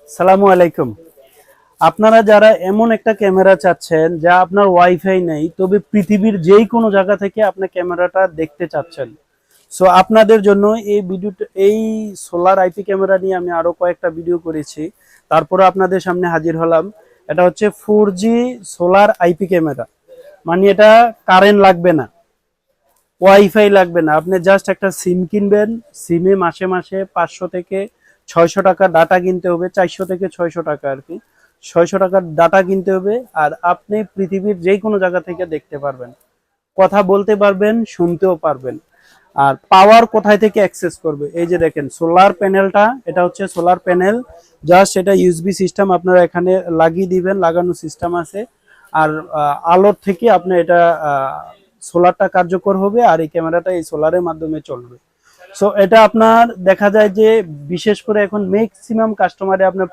সালামু আলাইকুম। আপনারা যারা এমন একটা ক্যামেরা চাচ্ছেন যা আপনার ওয়াইফাই নেই, তবে পৃথিবীর যেই কোনো জায়গা থেকে আপনি ক্যামেরাটা দেখতে চাচ্ছেন, সো আপনাদের জন্য এই ভিডিওটা, এই সোলার আইপি ক্যামেরা নিয়ে আমি আরো কয়েকটা ভিডিও করেছি, তারপরে আপনাদের সামনে হাজির হলাম। এটা হচ্ছে 4G সোলার আইপি ক্যামেরা, মানে এটা কারেন্ট লাগবে না, ওয়াইফাই লাগবে না। আপনি জাস্ট একটা সিম কিনবেন, সিমে মাসে মাসে 500 থেকে 600 টাকা ডাটা কিনতে হবে, 400 থেকে 600 টাকা আর কি, 600 টাকার ডাটা কিনতে হবে। আর আপনি পৃথিবীর যে কোনো জায়গা থেকে দেখতে পারবেন, কথা বলতে পারবেন, শুনতেও পারবেন। আর পাওয়ার কোথায় থেকে অ্যাক্সেস করবে, এই যে দেখেন সোলার প্যানেলটা, এটা হচ্ছে সোলার প্যানেল। জাস্ট এটা ইউএসবি সিস্টেম আপনারা এখানে লাগিয়ে দিবেন, লাগানো সিস্টেম আছে। আর আলোর থেকে আপনি এটা সোলারটা কার্যকর হবে, আর এই ক্যামেরাটা এই সোলারের মাধ্যমে চলবে। সো এটা আপনার দেখা যায় যে বিশেষ করে এখন ম্যাক্সিমাম কাস্টমারে আপনার